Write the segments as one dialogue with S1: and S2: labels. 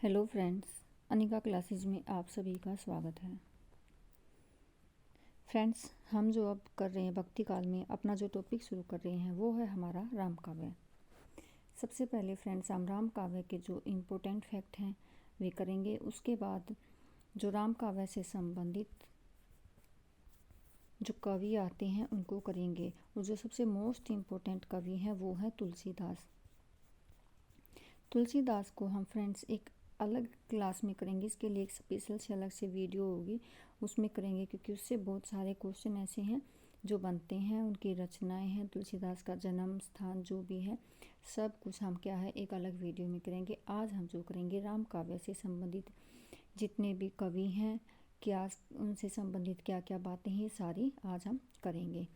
S1: Hello friends, Anika classes में आप सभी का स्वागत है। फ्रेंड्स, हम जो अब कर रहे हैं भक्ति काल में अपना जो टॉपिक शुरू कर रहे हैं वो है हमारा राम काव्य। सबसे पहले फ्रेंड्स हम राम काव्य के जो इम्पोर्टेंट फैक्ट हैं वे करेंगे। उसके बाद जो राम काव्य से संबंधित जो कवि आते हैं उनको करेंगे। और जो सबसे मोस्ट इम्पोर्टेंट कवि हैं वो है तुलसीदास। तुलसीदास को हम फ्रेंड्स एक अलग क्लास में करेंगे, इसके लिए एक स्पेशल से अलग से वीडियो होगी उसमें करेंगे, क्योंकि उससे बहुत सारे क्वेश्चन ऐसे हैं जो बनते हैं, उनकी रचनाएं हैं, तुलसीदास का जन्म स्थान जो भी है सब कुछ हम क्या है एक अलग वीडियो में करेंगे। आज हम जो करेंगे राम काव्य से संबंधित जितने भी कवि हैं क्या उनसे संबंधित क्या क्या बातें हैं सारी आज हम करेंगे।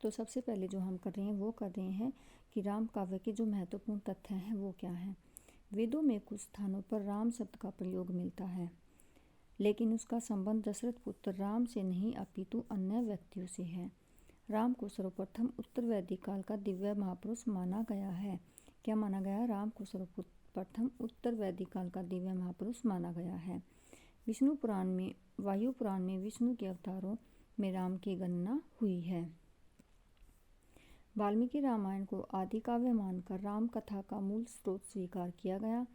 S1: तो सबसे पहले जो हम कर रहे हैं वो कर रहे हैं कि राम काव्य के जो महत्वपूर्ण तथ्य हैं वो क्या हैं। वेदों में कुछ स्थानों पर राम शब्द का प्रयोग मिलता है, लेकिन उसका संबंध दशरथ पुत्र राम से नहीं अपितु अन्य व्यक्तियों से है। राम को सर्वप्रथम उत्तर वैदिक काल का दिव्य महापुरुष माना गया है। क्या माना गया? राम को सर्वप्रथम उत्तर वैदिक काल का दिव्य महापुरुष माना गया है। विष्णु पुराण में वायु पुराण में विष्णु के अवतारों में राम की गणना हुई है। वाल्मीकि रामायण को आदि काव्य मानकर राम कथा का मूल स्रोत स्वीकार किया गया।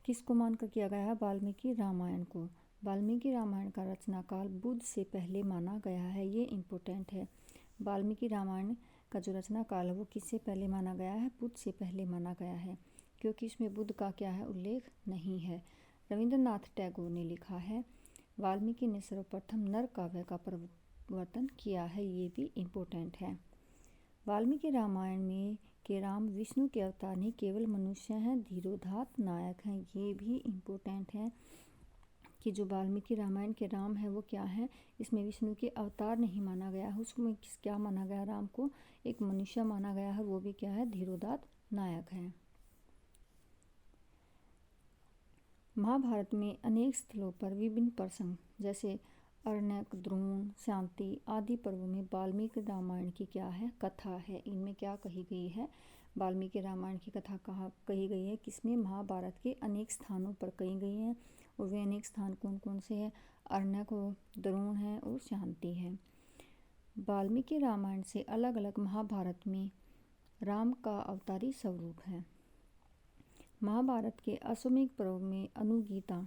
S1: किसको मानकर किया गया है? वाल्मीकि रामायण को। वाल्मीकि रामायण का रचना काल बुद्ध से पहले माना गया है। ये इम्पोर्टेंट है। वाल्मीकि रामायण का जो रचना काल है वो किससे पहले माना गया है? बुद्ध से पहले माना गया है, क्योंकि इसमें बुद्ध का क्या है उल्लेख नहीं है। रविंद्रनाथ टैगोर ने लिखा है वाल्मीकि ने सर्वप्रथम नर काव्य का प्रवर्तन किया है। ये भी इम्पोर्टेंट है। वाल्मीकि रामायण में के राम विष्णु के अवतार नहीं केवल मनुष्य हैं, धीरोदात्त नायक हैं। ये भी इम्पोर्टेंट है कि जो वाल्मीकि रामायण के राम है वो क्या है, इसमें विष्णु के अवतार नहीं माना गया है, उसमें क्या माना गया? राम को एक मनुष्य माना गया है, वो भी क्या है? धीरोदात्त नायक है। महाभारत में अनेक स्थलों पर विभिन्न प्रसंग जैसे अरण्यक, द्रोण, शांति आदि पर्वों में वाल्मीकि रामायण की क्या है कथा है। इनमें क्या कही गई है? वाल्मीकि रामायण की कथा कहाँ कही गई है? किसमें? महाभारत के अनेक स्थानों पर कही गई हैं। और वे अनेक स्थान कौन कौन से हैं? अरण्यक हो, द्रोण है और शांति है। वाल्मीकि रामायण से अलग अलग महाभारत में राम का अवतारी स्वरूप है। महाभारत के अश्वमेध पर्व में अनुगीता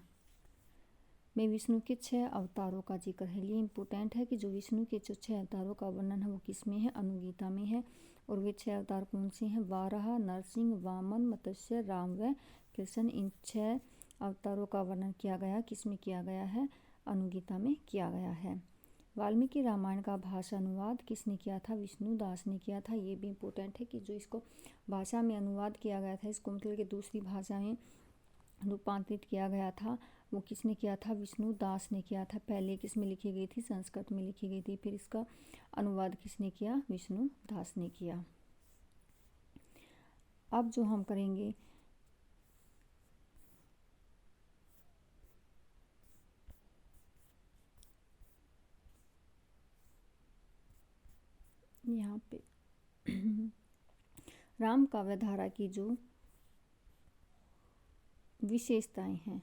S1: में विष्णु के 6 अवतारों का जिक्र है। ये इम्पोर्टेंट है कि जो विष्णु के जो 6 अवतारों का वर्णन है वो किस में है? अनुगीता में है। और वे 6 अवतार कौन से हैं? वाराह, नरसिंह, वामन, मत्स्य, राम व कृष्ण। इन 6 अवतारों का वर्णन किया गया किस में किया गया है? अनुगीता में किया गया है। वाल्मीकि रामायण का भाषा अनुवाद किसने किया था? विष्णु दास ने किया था। ये भी इम्पोर्टेंट है कि जो इसको भाषा में अनुवाद किया गया था, इसको मतलब कि दूसरी भाषा में रूपांतरित किया गया था, वो किसने किया था? विष्णु दास ने किया था। पहले किस में लिखी गई थी? संस्कृत में लिखी गई थी। फिर इसका अनुवाद किसने किया? विष्णु दास ने किया। अब जो हम करेंगे यहाँ पे राम काव्य धारा की जो विशेषताएं हैं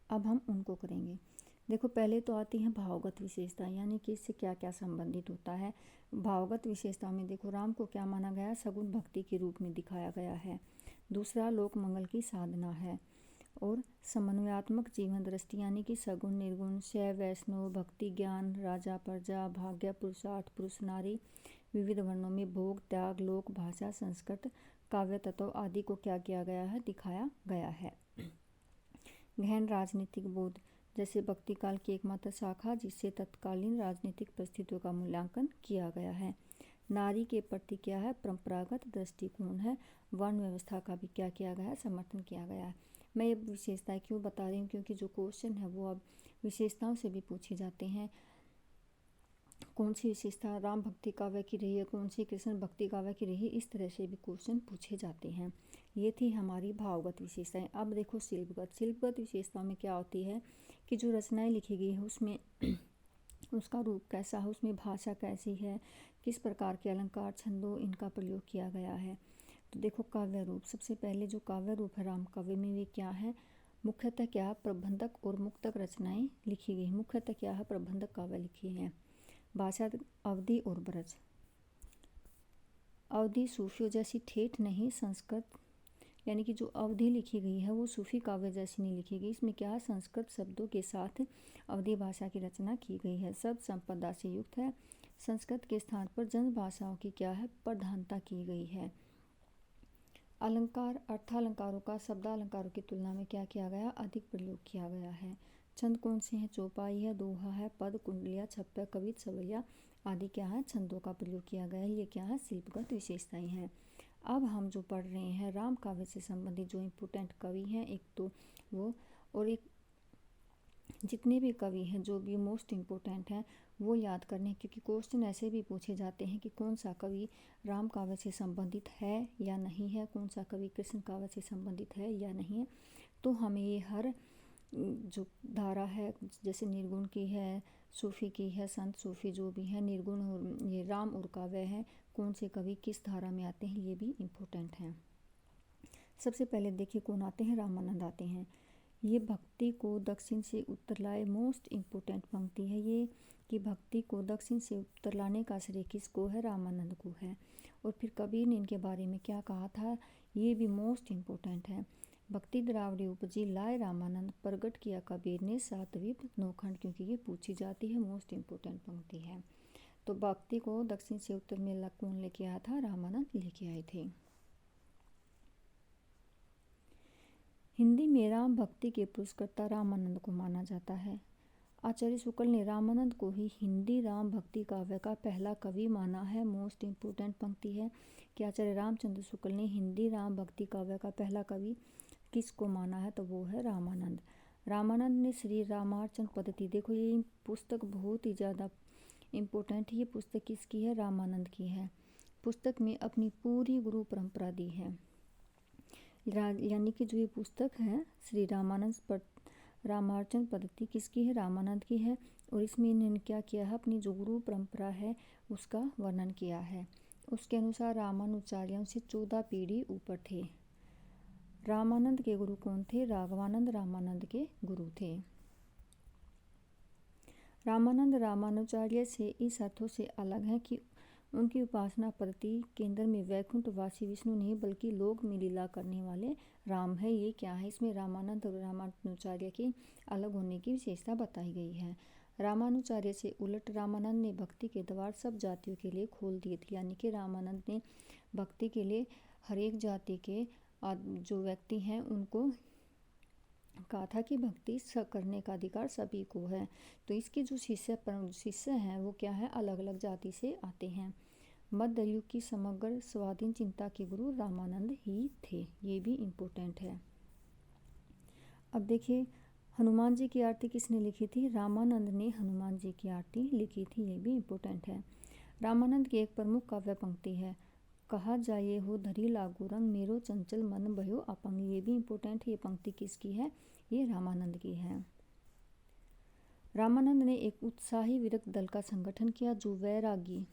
S1: अब हम उनको करेंगे। देखो, पहले तो आती हैं भावगत विशेषता, यानी कि इससे क्या क्या संबंधित होता है। भावगत विशेषता में देखो राम को क्या माना गया? सगुण भक्ति के रूप में दिखाया गया है। दूसरा, लोक मंगल की साधना है। और समन्वयात्मक जीवन दृष्टि, यानी कि सगुण निर्गुण, शैव वैष्णव, भक्ति ज्ञान, राजा प्रजा, भाग्य पुरुषार्थ, पुरुष नारी, विविध वर्णों में भोग त्याग, लोक भाषा, संस्कृत, काव्य तत्व आदि को क्या किया गया है? दिखाया गया है। गहन राजनीतिक बोध, जैसे भक्ति काल की एकमात्र शाखा जिससे तत्कालीन राजनीतिक परिस्थितियों का मूल्यांकन किया गया है। नारी के प्रति क्या है? परंपरागत दृष्टिकोण है। वर्ण व्यवस्था का भी क्या किया गया है? समर्थन किया गया है। मैं ये विशेषताएं क्यों बता रही हूँ? क्योंकि जो क्वेश्चन है वो अब विशेषताओं से भी पूछे जाते हैं। कौन सी विशेषता राम भक्ति काव्य की रही है, कौन सी कृष्ण भक्ति काव्य की रही, इस तरह से भी क्वेश्चन पूछे जाते हैं। ये थी हमारी भावगत विशेषताएं। अब देखो शिल्पगत विशेषताओं में क्या होती है कि जो रचनाएं लिखी गई है उसमें उसका रूप कैसा है, उसमें भाषा कैसी है, किस प्रकार के अलंकार छंदों इनका प्रयोग किया गया है। तो देखो काव्य रूप, सबसे पहले जो काव्य रूप है राम काव्य में वे क्या है? मुख्यतः क्या प्रबंधक और मुक्तक रचनाएं लिखी गई। मुख्यतः क्या है, प्रबंधक काव्य लिखी हैं। भाषा अवधी और ब्रज। अवधी सूफियों जैसी ठेठ नहीं, संस्कृत यानी कि जो अवधी लिखी गई है वो सूफी काव्य जैसी नहीं लिखी गई। इसमें क्या है, संस्कृत शब्दों के साथ अवधी भाषा की रचना की गई है। शब्द संपदा से युक्त है। संस्कृत के स्थान पर जन भाषाओं की क्या है, प्रधानता की गई है। अलंकार, अर्थालंकारों का शब्दालंकारों की तुलना में क्या किया गया, अधिक प्रयोग किया गया है। छंद कौन से हैं, चौपाई है, दोहा है, पद, कुंडलिया, छप्पर, कवित, सवैया आदि क्या है, छंदों का प्रयोग किया गया है। ये क्या है, शिल्पगत विशेषताएं हैं। अब हम जो पढ़ रहे हैं राम काव्य से संबंधित जो इम्पोर्टेंट कवि हैं, एक तो वो, और एक जितने भी कवि हैं जो भी मोस्ट इम्पोर्टेंट हैं वो याद करने, क्योंकि क्वेश्चन ऐसे भी पूछे जाते हैं कि कौन सा कवि राम काव्य से संबंधित है या नहीं है, कौन सा कवि कृष्ण काव्य से संबंधित है या नहीं है। तो हमें ये हर जो धारा है, जैसे निर्गुण की है, सूफी की है, संत सूफी जो भी है, निर्गुण और ये राम और काव्य है, कौन से कवि किस धारा में आते हैं, ये भी इम्पोर्टेंट हैं। सबसे पहले देखिए कौन आते हैं, रामानंद आते हैं। ये भक्ति को दक्षिण से उत्तर लाए, मोस्ट इम्पोर्टेंट पंक्ति है ये, कि भक्ति को दक्षिण से उत्तर लाने का श्रेय किसको है, रामानंद को है। और फिर कबीर ने इनके बारे में क्या कहा था, ये भी मोस्ट इम्पोर्टेंट है। भक्ति द्रावड़ी उपजी लाए रामानंद, प्रगट किया कबीर ने सातवीं नौखंड, क्योंकि ये पूछी जाती है, मोस्ट इम्पोर्टेंट पंक्ति है। तो भक्ति को दक्षिण से उत्तर में कौन लेके आया था, रामानंद लेके आए थे। हिंदी में राम भक्ति के पुरस्कर्ता रामानंद को माना जाता है। आचार्य शुक्ल ने रामानंद को ही हिंदी राम भक्ति काव्य का पहला कवि माना है। मोस्ट इम्पोर्टेंट पंक्ति है कि आचार्य रामचंद्र शुक्ल ने हिंदी राम भक्ति काव्य का पहला कवि किसको माना है, तो वो है रामानंद। रामानंद ने श्री रामार्चन पद्धति, देखो ये पुस्तक बहुत ही ज़्यादा इम्पोर्टेंट है। ये पुस्तक किसकी है, रामानंद की है। पुस्तक में अपनी पूरी गुरु परंपरा दी है, यानी कि जो ये पुस्तक है श्री रामार्चन पद्धति किसकी है, रामानंद की है। और इसमें इन्होंने क्या किया है, अपनी जो गुरु परंपरा है उसका वर्णन किया है। उसके अनुसार रामानुजाचार्यों से 14 पीढ़ी ऊपर थे। रामानंद के गुरु कौन थे, राघवानंद रामानंद के गुरु थे। रामानंद रामानुजाचार्य से इस अर्थों से अलग है कि उनकी उपासना पद्धति केंद्र में वैकुंठवासी विष्णु नहीं बल्कि लोक में लीला करने वाले राम है। ये क्या है, इसमें रामानंद और रामानुजाचार्य की अलग होने की विशेषता बताई गई है। रामानुजाचार्य से उलट रामानंद ने भक्ति के द्वार सब जातियों के लिए खोल दिए थे, यानी कि रामानंद ने भक्ति के लिए हर एक जाति के जो व्यक्ति हैं उनको कहा था कि भक्ति करने का अधिकार सभी को है। तो इसके जो शिष्य हैं वो क्या है, अलग अलग जाति से आते हैं। मध्य युग की समग्र स्वाधीन चिंता के गुरु रामानंद ही थे, ये भी इम्पोर्टेंट है। अब देखिए हनुमान जी की आरती किसने लिखी थी, रामानंद ने हनुमान जी की आरती लिखी थी, ये भी इम्पोर्टेंट है। रामानंद की एक प्रमुख काव्य पंक्ति है, कहा जाए हो धरी लागू रंग मेरो चंचल मन भयो अपंग, ये भी इम्पोर्टेंट है। ये पंक्ति किसकी है, ये रामानंद की है। रामानंद ने एक उत्साही विरक्त दल का संगठन किया जो वैरागी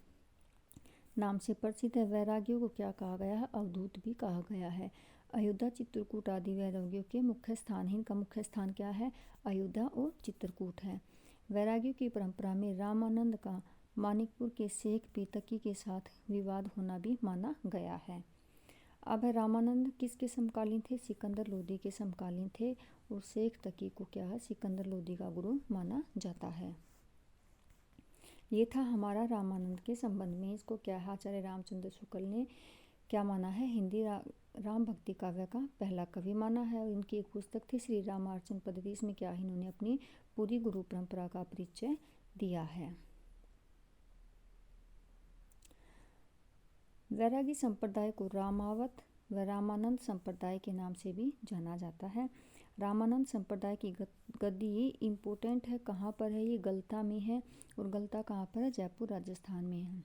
S1: नाम से प्रसिद्ध है। वैरागियों को क्या कहा गया है, अवधूत भी कहा गया है। अयोध्या चित्रकूट आदि वैरागियों के मुख्य स्थान है। इनका मुख्य स्थान क्या है, अयोध्या और चित्रकूट है। वैरागियों की परंपरा में रामानंद का मानिकपुर के शेख पीतकी के साथ विवाद होना भी माना गया है। अब रामानंद किसके समकालीन थे, सिकंदर लोदी के समकालीन थे, और शेख तकी को क्या है, सिकंदर लोदी का गुरु माना जाता है। ये था हमारा रामानंद के संबंध में। इसको क्या है, आचार्य रामचंद्र शुक्ल ने क्या माना है, हिंदी राम भक्ति काव्य का पहला कवि माना है। और इनकी एक पुस्तक थी श्री रामार्चन पद्धति, इसमें क्या है, इन्होंने अपनी पूरी गुरु परंपरा का परिचय दिया है। वैरागी संप्रदाय को रामावत व रामानंद संप्रदाय के नाम से भी जाना जाता है। रामानंद संप्रदाय की गद्दी ये इम्पोर्टेंट है, कहाँ पर है, ये गलता में है। और गलता कहाँ पर है, जयपुर राजस्थान में है।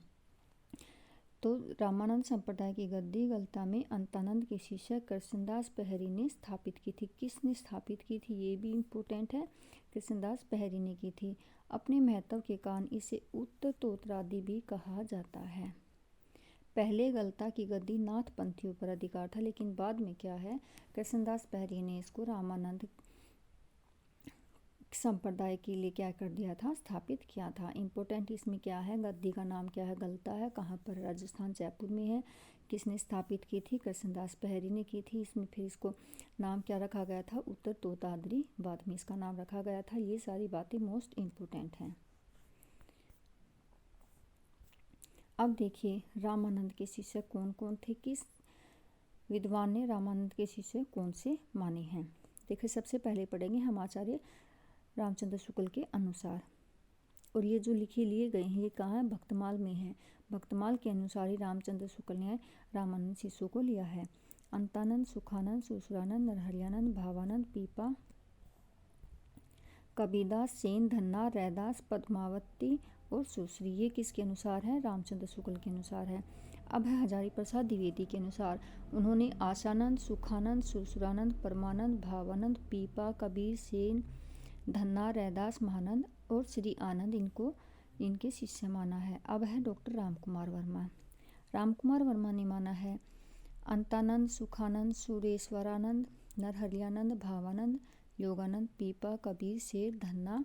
S1: तो रामानंद संप्रदाय की गद्दी गलता में अंतानंद के शिष्य कृष्णदास पहरी ने स्थापित की थी। किसने स्थापित की थी, ये भी इम्पोर्टेंट है, कृष्णदास पहरी ने की थी। अपने महत्व के कारण इसे उत्तरोत्तरादि भी कहा जाता है। पहले गलता की गद्दी नाथ पंथियों पर अधिकार था, लेकिन बाद में क्या है, कृष्णदास पहरी ने इसको रामानंद संप्रदाय के लिए क्या कर दिया था, स्थापित किया था। इम्पोर्टेंट इसमें क्या है, गद्दी का नाम क्या है, गलता है, कहाँ पर, राजस्थान जयपुर में है। किसने स्थापित की थी, कृष्णदास पहरी ने की थी। इसमें फिर इसको नाम क्या रखा गया था, उत्तर तोतादरी, बाद में इसका नाम रखा गया था। ये सारी बातें मोस्ट इम्पोर्टेंट हैं। अब देखिए रामानंद के शिष्य कौन कौन थे, किस विद्वान ने रामानंद के शिष्य कौन से माने हैं। देखिए सबसे पहले पढ़ेंगे हम आचार्य रामचंद्र शुक्ल के अनुसार, और ये जो लिखे लिए गए हैं ये कहाँ है, भक्तमाल में है। भक्तमाल के अनुसार ही रामचंद्र शुक्ल ने रामानंद शिष्यों को लिया है। अंतानंद, सुखानंद, सुसुरानंद, नरहरियानंद, भावानंद, पीपा, कबीरदास, सेन, धन्ना, रैदास, पद्मावती और सुश्री, ये किसके अनुसार है, रामचंद्र शुक्ल के अनुसार है। अब है हजारी प्रसाद द्विवेदी के अनुसार, उन्होंने आशानंद, सुखानंद, सुरसुरानंद, परमानंद, भावानंद, पीपा, कबीर, सेन, धन्ना, रैदास, महानंद और श्री आनंद इनको इनके शिष्य माना है। अब है डॉक्टर रामकुमार वर्मा। रामकुमार वर्मा ने माना है अंतानंद, सुखानंद, सुरेश्वरानंद, नरहरियानंद, भावानंद, योगानंद, पीपा, कबीर, शेर, धन्ना,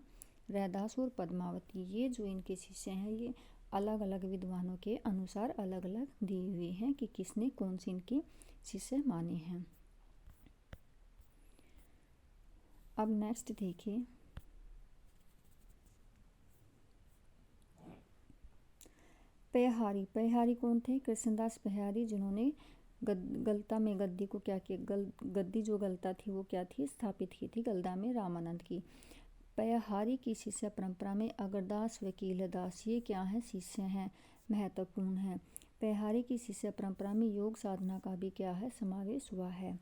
S1: रैदास और पद्मावती, ये जो इनके शिष्य हैं ये अलग अलग विद्वानों के अनुसार अलग अलग दिए हुए हैं कि किसने कौन से इनके शिष्य माने हैं। अब नेक्स्ट देखिए पयहारी। पयहारी कौन थे, कृष्णदास पयहारी, जिन्होंने गलता में गद्दी को क्या किया, गद्दी जो गलता थी वो क्या थी, स्थापित की थी गलदा में रामानंद की। पयहारी की शिष्य परंपरा में अगरदास, वकीलदास, ये क्या है, शिष्य हैं, महत्वपूर्ण है। पयहारी की शिष्य परंपरा में योग साधना का भी क्या है, समावेश हुआ है।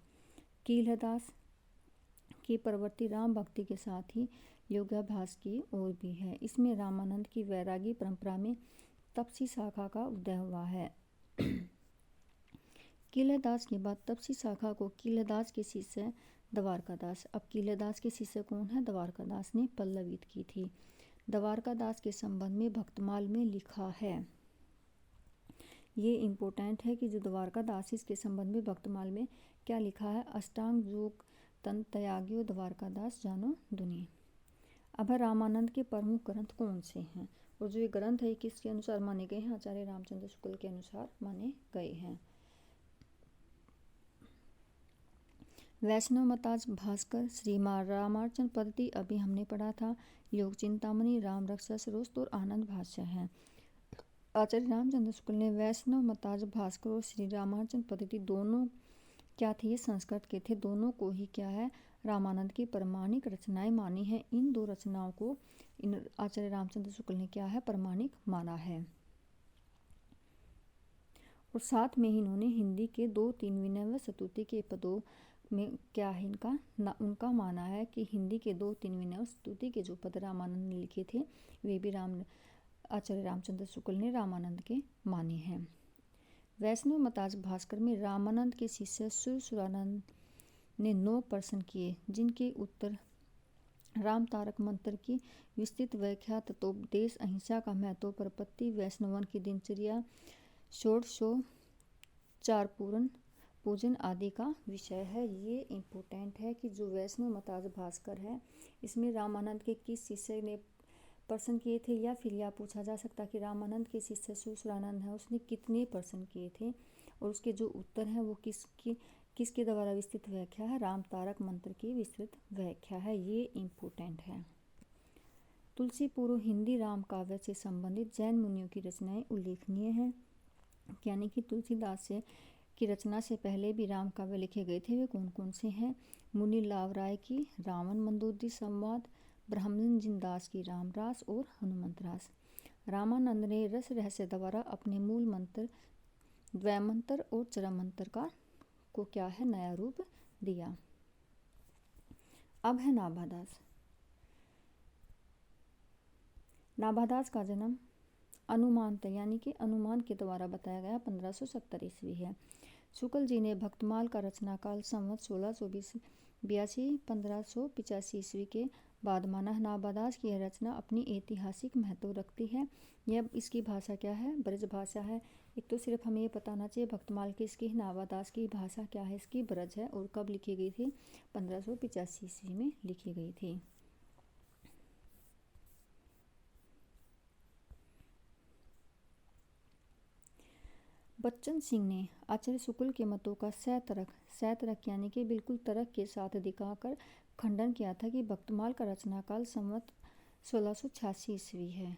S1: कीलदास की प्रवृत्ति राम भक्ति के साथ ही योगाभ्यास की ओर भी है। इसमें रामानंद की वैरागी परंपरा में तपसी शाखा का उदय हुआ है। कीलदास के बाद तपसी शाखा को कीलदास के शिष्य द्वारकादास, अब कीलदास के शिष्य कौन है, द्वारकादास ने पल्लवित की थी। द्वारकादास के संबंध में भक्तमाल में लिखा है, ये इम्पोर्टेंट है कि जो द्वारकादास इसके संबंध में भक्तमाल में क्या लिखा है, अष्टांग योग तन त्यागियो द्वारकादास जानो दुनिया। अब रामानंद के प्रमुख ग्रंथ कौन से हैं, और जो ये ग्रंथ है किसके अनुसार माने गए हैं, आचार्य रामचंद्र शुक्ल के अनुसार माने गए हैं। वैष्णव मताज भास्कर, श्री रामार्चन पद्धति अभी हमने पढ़ा था, योग चिंतामणि, राम रक्षस रोस्त और आनंद भाष्य हैं। आचार्य रामचंद्र शुक्ल ने वैष्णव मताज भास्कर और श्री रामार्चन पद्धति दोनों क्या थे, ये संस्कृत के थे, दोनों को ही क्या है, रामानंद की प्रमाणिक रचनाएं मानी हैं। इन दो रचनाओं को इन आचार्य रामचंद्र शुक्ल ने क्या है, प्रमाणिक माना है। और साथ में ही इन्होंने हिंदी के 2-3 विनय व स्तुति के पदों में क्या है उनका माना है कि हिंदी के 2-3 विनय व स्तुति के जो पद रामानंद ने लिखे थे वे भी आचार्य रामचंद्र शुक्ल ने रामानंद के माने हैं। वैष्णव मताज भास्कर में रामानंद के शिष्य सुरसुरानंद ने 9 प्रश्न किए, जिनके उत्तर राम तारक मंत्र की विस्तृत व्याख्या, तत्वोपदेश, अहिंसा का महत्व, प्रपत्ति, वैष्णवन की दिनचर्या, षोडशोपचार पूजन आदि का विषय है। ये इम्पोर्टेंट है कि जो वैष्णव मताज भास्कर है इसमें रामानंद के किस शिष्य ने प्रश्न किए थे, या फिर यह पूछा जा सकता कि रामानंद के शिष्य सुसुरानंद है उसने कितने प्रश्न किए थे, और उसके जो उत्तर हैं वो किसके द्वारा विस्तृत व्याख्या है, राम तारक मंत्र की विस्तृत व्याख्या है। ये इम्पोर्टेंट है। तुलसी पूर्व हिंदी राम काव्य से संबंधित जैन मुनियों की रचनाएं उल्लेखनीय हैं, यानी कि तुलसीदास से की रचना से पहले भी राम काव्य लिखे गए थे, वे कौन कौन से हैं, मुनि लाव राय की रावण मंदोदरी संवाद, ब्रह्मजिन दास की रामरास और हनुमंत रास। रामानंद ने रस रहस्य द्वारा अपने मूल मंत्र द्वैमंत्र और चरमंत्र को क्या है, नया रूप दिया। अब है नाभादास। नाभादास का जन्म अनुमानत यानी कि अनुमान के द्वारा बताया गया 1570 ईस्वी है। शुक्ल जी ने भक्तमाल का रचना काल संवत 1682 1585 ईस्वी के बाद माना। नाभादास की यह रचना अपनी ऐतिहासिक महत्व रखती है। यह इसकी भाषा क्या है, ब्रज भाषा है। एक तो सिर्फ हमें ये पता होना चाहिए भक्तमाल की इसकी नाभादास की भाषा क्या है, इसकी ब्रज है, और कब लिखी गई थी, 1585 ईस्वी में लिखी गई थी। बच्चन सिंह ने आचार्य शुक्ल के मतों का सैतरक यानी कि बिल्कुल तर्क के साथ दिखाकर खंडन किया था कि भक्तमाल का रचनाकाल संवत 1686 ईस्वी है।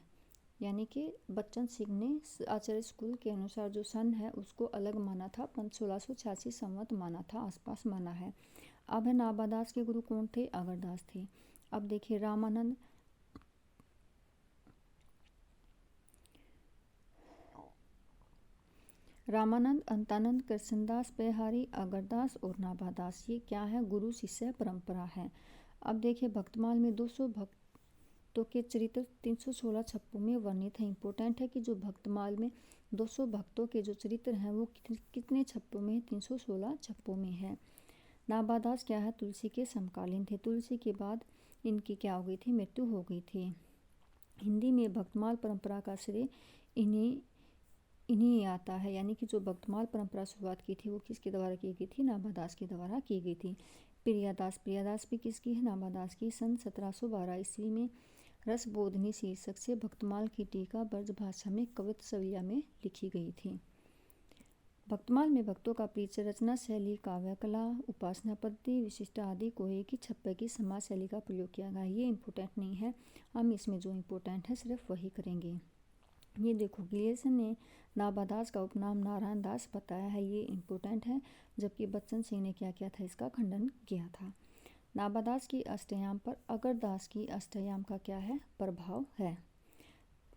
S1: यानी कि बच्चन सिंह ने आचार्य शुक्ल के अनुसार जो सन है उसको अलग माना था, 1686 संवत माना था, आसपास माना है। अब है नाभादास के गुरु कौन थे? अगरदास थे। अब देखिए रामानंद, अंतानंद, कृष्णदास, बिहारी, अगरदास और नाभादास, ये क्या है? गुरु शिष्य परंपरा है। अब देखिए भक्तमाल में 200 भक्तों के चरित्र 316 छप्पों में वर्णित है। इंपॉर्टेंट है कि जो भक्तमाल में 200 भक्तों के जो चरित्र हैं वो कितने छप्पों में? 316 छप्पों में है। नाभादास क्या है? तुलसी के समकालीन थे। तुलसी के बाद इनकी क्या हो गई थी? मृत्यु हो गई थी। हिंदी में भक्तमाल परंपरा का श्रेय इन्हीं आता है। यानी कि जो भक्तमाल परंपरा शुरुआत की थी वो किसके द्वारा की गई थी? नाभादास के द्वारा की गई थी। प्रियादास भी किसकी है? नाभादास की। सन 1712 ईस्वी में रसबोधनी शीर्षक से भक्तमाल की टीका ब्रज भाषा में कवित सविया में लिखी गई थी। भक्तमाल में भक्तों का परिचय, रचना शैली, काव्य कला, उपासना पद्धति, विशिष्ट आदि को एक ही छप्पे की समाज शैली का प्रयोग किया गया। ये इम्पोर्टेंट नहीं है, हम इसमें जो इम्पोर्टेंट है सिर्फ वही करेंगे। ये देखो गिलियसन ने नाभादास का उपनाम नारायण दास बताया है, ये इम्पोर्टेंट है। जबकि बच्चन सिंह ने क्या किया था? इसका खंडन किया था। नाभादास की अष्टयाम पर अगरदास की अष्टयाम का क्या है? प्रभाव है।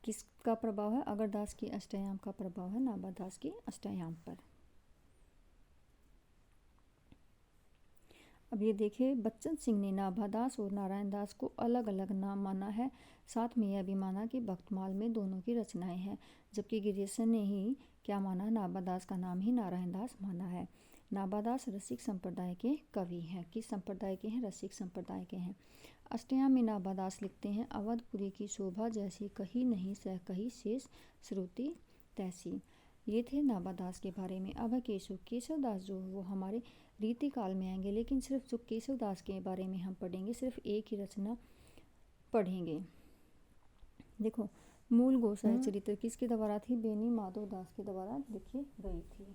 S1: किसका प्रभाव है? अगरदास की अष्टयाम का प्रभाव है नाभादास की अष्टयाम पर। अब ये देखिए बच्चन सिंह ने नाभादास और नारायण दास को अलग अलग नाम माना है। साथ में यह भी माना कि भक्तमाल में दोनों की रचनाएं हैं। जबकि गिरियसन ने ही क्या माना? नाभादास का नाम ही नारायण दास माना है। नाभादास रसिक संप्रदाय के कवि हैं। किस संप्रदाय के हैं? रसिक संप्रदाय के हैं। अष्टयाम में नाभादास लिखते हैं, अवधपुरी की शोभा जैसी कही नहीं सह कही शेष श्रुति तैसी। ये थे नाभादास के बारे में। अब है केशवदास जो वो हमारे रीति काल में आएंगे, लेकिन सिर्फ जो केशवदास के बारे में हम पढ़ेंगे सिर्फ एक ही रचना पढ़ेंगे। देखो मूल गोसाई चरित्र किसके द्वारा थी? बेनी माधव दास के द्वारा लिखी गई थी।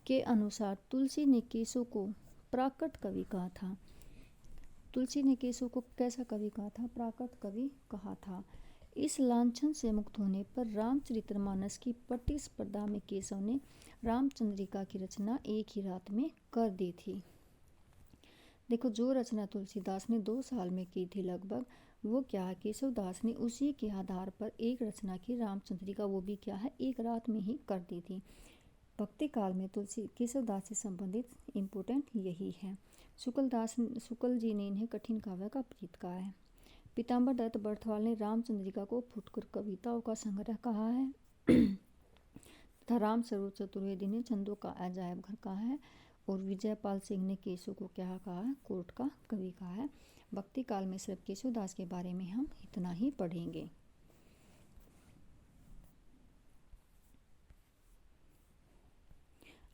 S1: के अनुसार तुलसी ने केशव को प्राकृत कवि कहा था। तुलसी ने केशव को कैसा कवि कहा था? प्राकृत कवि कहा था। इस लांछन से मुक्त होने पर रामचरितमानस की प्रतिस्पर्धा में केशव ने रामचंद्रिका की रचना एक ही रात में कर दी थी। देखो जो रचना तुलसीदास ने 2 साल में की थी लगभग, वो क्या है? केशवदास ने उसी के आधार पर एक रचना की रामचंद्रिका, वो भी क्या है? एक रात में ही कर दी थी। भक्ति काल में केशवदास से संबंधित इम्पोर्टेंट यही है। शुक्ल जी ने इन्हें कठिन काव्य का प्रीत कहा है। पीताम्बर दत्त बर्थवाल ने रामचंद्रिका को फुटकर कविताओं का संग्रह कहा है तथा राम स्वरूप चतुर्वेदी ने छंदों का अजायब घर कहा है। और विजयपाल सिंह ने केशव को क्या कहा है? कोर्ट का कवि कहा है। भक्ति काल में सिर्फ केशवदास के बारे में हम इतना ही पढ़ेंगे।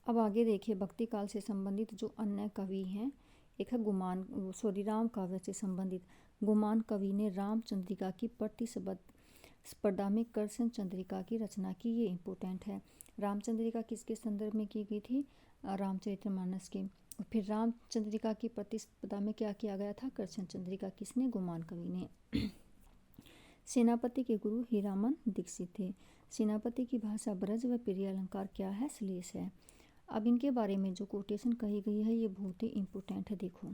S1: अब आगे देखिए भक्ति काल से संबंधित जो अन्य कवि हैं। एक है राम काव्य से संबंधित गुमान कवि ने रामचंद्रिका की प्रतिस्पर्धा में कृष्ण चंद्रिका की रचना की। ये इम्पोर्टेंट है। रामचंद्रिका किसके संदर्भ में की गई थी? रामचरितमानस के। और फिर रामचंद्रिका की प्रतिस्पर्धा में क्या किया गया था? कृष्ण चंद्रिका। किसने? गुमान कवि ने। सेनापति के गुरु हीरामन दीक्षित थे। सेनापति की भाषा ब्रज व प्रिय अलंकार क्या है? श्लेष है। अब इनके बारे में जो कोटेशन कही गई है ये बहुत ही इम्पोर्टेंट है। देखो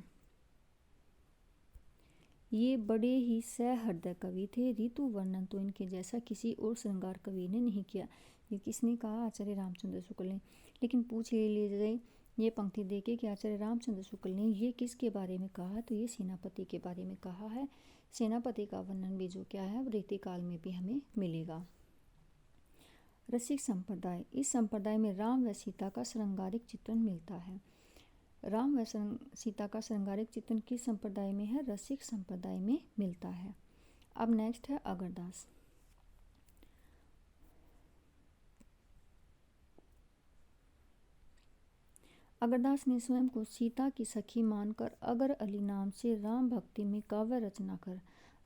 S1: ये बड़े ही सहृदय कवि थे। ऋतु वर्णन तो इनके जैसा किसी और श्रृंगार कवि ने नहीं किया। ये किसने कहा? आचार्य रामचंद्र शुक्ल ने। लेकिन पूछ ले जाए ये पंक्ति देके कि आचार्य रामचंद्र शुक्ल ने ये किसके बारे में कहा? तो ये सेनापति के बारे में कहा है। सेनापति का वर्णन भी जो क्या है रीति काल में भी हमें मिलेगा। रसिक संप्रदाय, इस संप्रदाय में राम व सीता का श्रृंगारिक चित्रण मिलता है। राम व सीता का श्रृंगारिक चित्रण किस संप्रदाय में है? रसिक संप्रदाय में मिलता है। अब नेक्स्ट है अगरदास। अगरदास ने स्वयं को सीता की सखी मानकर अगर अली नाम से राम भक्ति में काव्य रचना कर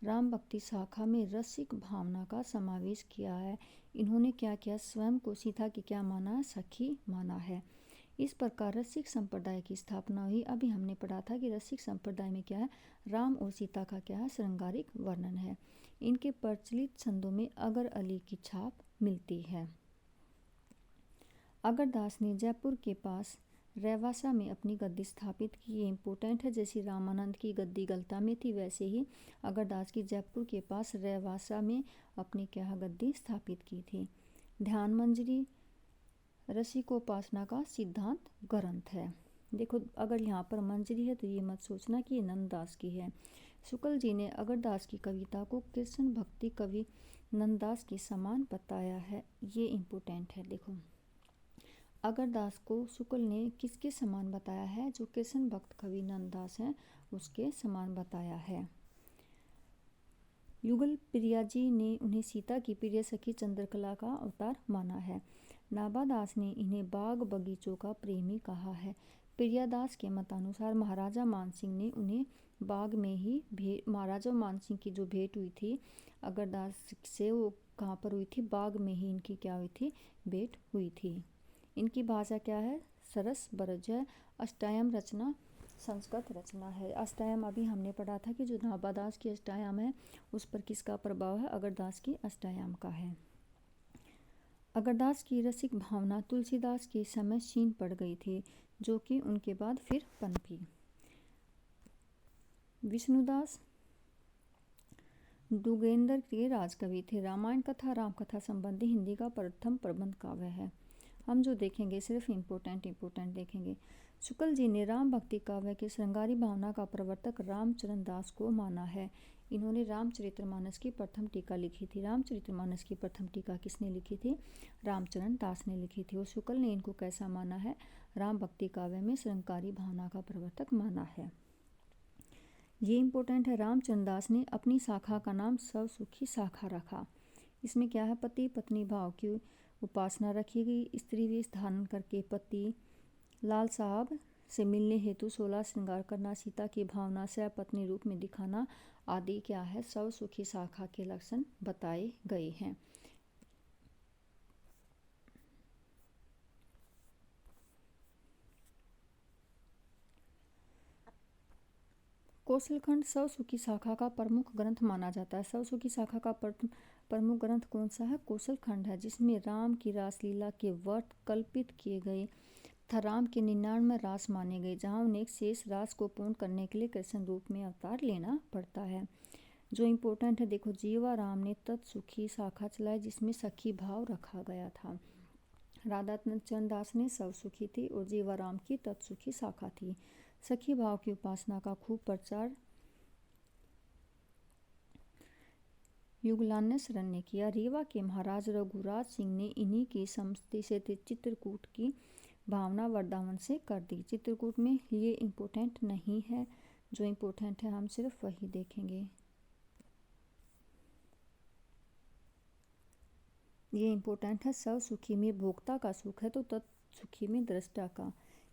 S1: राम भक्ति शाखा में रसिक भावना का समावेश किया है। इन्होंने क्या किया, स्वयं को सीता की क्या माना, सखी माना है। इस प्रकार रसिक संप्रदाय की स्थापना हुई। अभी हमने पढ़ा था कि रसिक संप्रदाय में क्या है, राम और सीता का क्या है, श्रृंगारिक वर्णन है। इनके प्रचलित छंदों में अगर अली की छाप मिलती है। अगरदास ने जयपुर के पास रेवासा में अपनी गद्दी स्थापित की। ये इम्पोर्टेंट है। जैसी रामानंद की गद्दी गलता में थी, वैसे ही अगरदास की जयपुर के पास रेवासा में अपनी क्या गद्दी स्थापित की थी। ध्यान मंजरी रसिकोपासना का सिद्धांत ग्रंथ है। देखो, अगर यहाँ पर मंजरी है तो ये मत सोचना कि ये नंददास की है। शुक्ल जी ने अगरदास की कविता को कृष्ण भक्ति कवि नंददास के समान बताया है। ये इम्पोर्टेंट है। देखो, अगरदास को शुक्ल ने किसके समान बताया है, जो कृष्ण भक्त कवि नंददास हैं उसके समान बताया है। युगल प्रिया जी ने उन्हें सीता की प्रिय सखी चंद्रकला का अवतार माना है। नाभादास ने इन्हें बाग बगीचों का प्रेमी कहा है। प्रियादास के मतानुसार महाराजा मानसिंह ने उन्हें बाग में ही महाराजा मानसिंह की जो भेंट हुई थी अगरदास से, वो कहाँ पर हुई थी, बाग में ही इनकी क्या हुई थी, भेंट हुई थी। इनकी भाषा क्या है, सरस बरज है। अष्टायम रचना संस्कृत रचना है। अष्टायम अभी हमने पढ़ा था कि जो नाभादास की अष्टायम है उस पर किसका प्रभाव है, अगरदास की अष्टायम का है। अगरदास की रसिक भावना तुलसीदास के समय क्षीण पड़ गई थी, जो कि उनके बाद फिर पनपी। विष्णुदास डुगेंद्र के राजकवि थे। रामायण कथा रामकथा संबंधी हिंदी का प्रथम प्रबंध काव्य है। हम जो देखेंगे सिर्फ इम्पोर्टेंट देखेंगे। शुक्ल जी ने राम भक्ति काव्य के श्रृंगारी भावना का प्रवर्तक रामचरण दास को माना है। इन्होंने रामचरितमानस की प्रथम टीका लिखी थी। रामचरितमानस की प्रथम टीका किसने लिखी थी, रामचरण दास ने लिखी थी। और शुक्ल ने इनको कैसा माना है, राम भक्ति काव्य में श्रृंगारी भावना का प्रवर्तक माना है। ये इम्पोर्टेंट है। रामचरण दास ने अपनी शाखा का नाम स्वसुखी शाखा रखा। इसमें क्या है, पति पत्नी भाव की उपासना रखी गई। स्त्री वेश धारण करके पति लाल साहब से मिलने हेतु 16 श्रृंगार करना, सीता की भावना से पत्नी रूप में दिखाना आदि क्या है, स्वसुखी शाखा के लक्षण बताए गए हैं। कौशलखंड स्वसुखी शाखा का प्रमुख ग्रंथ माना जाता है। स्वसुखी शाखा का प्रमुख ग्रंथ कौन सा है, कौशलखंड है, जिसमें राम की रासलीला के वर्त कल्पित किए गए तथा राम के 99 रास माने गए, जहाँ उन्हें शेष रास को पूर्ण करने के लिए कृष्ण रूप में अवतार लेना पड़ता है। जो इम्पोर्टेंट है, देखो, जीवा राम ने तत्सुखी शाखा चलाई, जिसमें सखी भाव रखा गया था। राधा चरण दास ने स्वसुखी थी और जीवा राम की तत्सुखी शाखा थी। सखी भाव की उपासना का खूब प्रचार युगलान्य शरण ने किया। रीवा के महाराज रघुराज सिंह ने इन्हीं की सम्मति से चित्रकूट की भावना वृंदावन से कर दी। चित्रकूट में ये इम्पोर्टेंट नहीं है, जो इम्पोर्टेंट है हम सिर्फ वही देखेंगे। ये इम्पोर्टेंट है। स्वसुखी में भोक्ता का सुख है तो तत्सुखी में दृष्टा का।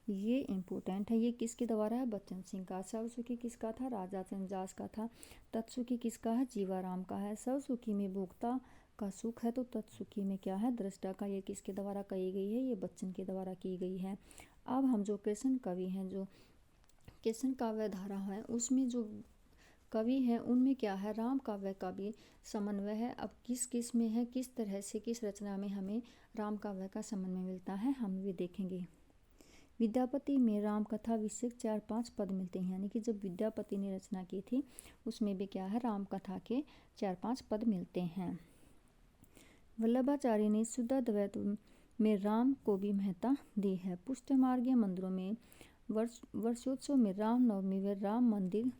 S1: ये इम्पोर्टेंट है। ये किसके द्वारा है, बच्चन सिंह का। स्वसुखी किसका था, राजा चंद्रदास का था। तत्सुखी किसका है, जीवाराम का है। स्वसुखी में भोक्ता का सुख है तो तत्सुखी में क्या है, दृष्टा का। ये किसके द्वारा कही गई है, ये बच्चन के द्वारा की गई है। अब हम जो कृष्ण कवि हैं, जो कृष्ण काव्य धारा है, उसमें जो कवि हैं उनमें क्या है, राम काव्य का भी समन्वय है। अब किस किस में है, किस तरह से किस रचना में हमें राम काव्य का समन्वय मिलता है, हम भी देखेंगे। विद्यापति में राम कथा विषयक 4-5 पद मिलते हैं, यानी कि जब विद्यापति ने रचना की थी उसमें भी क्या है, राम कथा के 4-5 पद मिलते हैं। वल्लभाचार्य ने शुद्ध द्वैत में राम को भी महत्ता दी है। पुष्ट मार्गीय मंदिरों में वर्षोत्सव में राम नवमी व राम मंदिर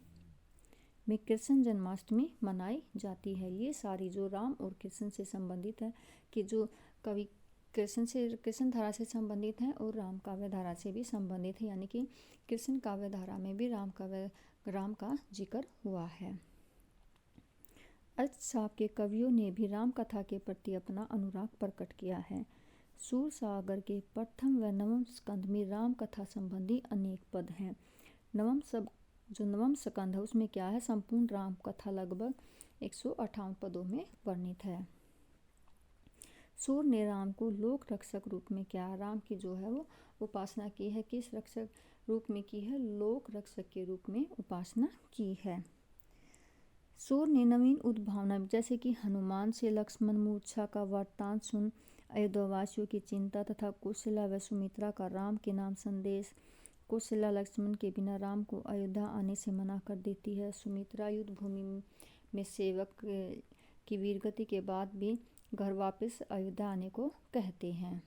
S1: में कृष्ण जन्माष्टमी मनाई जाती है। ये सारी जो राम और कृष्ण से संबंधित है, कि जो कवि कृष्ण धारा से संबंधित हैं और राम काव्य धारा से भी संबंधित है, यानी कि कृष्ण काव्य धारा में भी राम का जिक्र हुआ है। अर्थशास्त्र के कवियों ने भी राम कथा के प्रति अपना अनुराग प्रकट किया है। सूर सागर के प्रथम व नवम स्कंद में राम कथा संबंधी अनेक पद हैं। नवम जो नवम स्कंध है उसमें क्या है, संपूर्ण राम कथा लगभग 158 पदों में वर्णित है। सूर्य ने राम को लोक रक्षक रूप में क्या, राम की जो है वो उपासना की है, किस रक्षक रूप में की है, लोक रक्षक के रूप में उपासना की है। सूर्य ने नवीन उद्भावना, जैसे कि हनुमान से लक्ष्मण मूर्छा का वृत्तांत सुन अयोध्यावासियों की चिंता तथा कौशल्या व सुमित्रा का राम के नाम संदेश। कौशल्या लक्ष्मण के बिना राम को अयोध्या आने से मना कर देती है। सुमित्रा युद्ध भूमि में सेवक की वीरगति के बाद भी घर वापस अयोध्या आने को कहते हैं।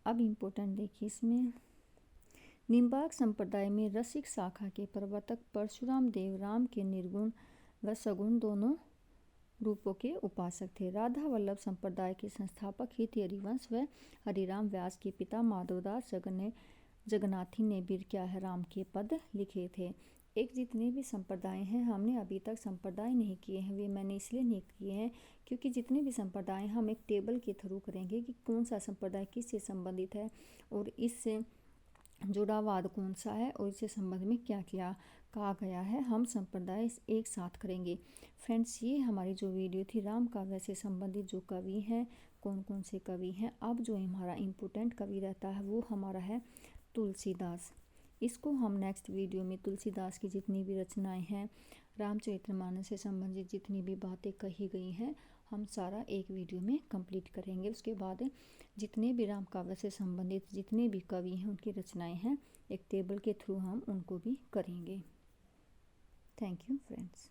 S1: अब इम्पोर्टेंट देखिए इसमें, निम्बार्क संप्रदाय में रसिक शाखा के प्रवर्तक परशुराम देव राम के निर्गुण व सगुण दोनों रूपों के उपासक थे। राधा वल्लभ संप्रदाय के संस्थापक हित हरिवंश व हरिराम व्यास के पिता माधवदास जगन्नाथी ने भी क्या है, राम के पद लिखे थे। एक जितने भी संप्रदाय हैं, हमने अभी तक संप्रदाय नहीं किए हैं, वे मैंने इसलिए नहीं किए हैं क्योंकि जितने भी संप्रदाय हम एक टेबल के थ्रू करेंगे कि कौन सा संप्रदाय किससे संबंधित है और इससे जुड़ावाद कौन सा है और इससे संबंध में क्या क्या कहा गया है, हम संप्रदाय एक साथ करेंगे। फ्रेंड्स, ये हमारी जो वीडियो थी राम काव्य से संबंधित जो कवि हैं, कौन कौन से कवि हैं। अब जो हमारा इम्पोर्टेंट कवि रहता है वो हमारा है तुलसीदास। इसको हम नेक्स्ट वीडियो में तुलसीदास की जितनी भी रचनाएं हैं, रामचरितमानस से संबंधित जितनी भी बातें कही गई हैं, हम सारा एक वीडियो में कंप्लीट करेंगे। उसके बाद जितने भी राम काव्य से संबंधित जितने भी कवि हैं उनकी रचनाएं हैं, एक टेबल के थ्रू हम उनको भी करेंगे। Thank you friends.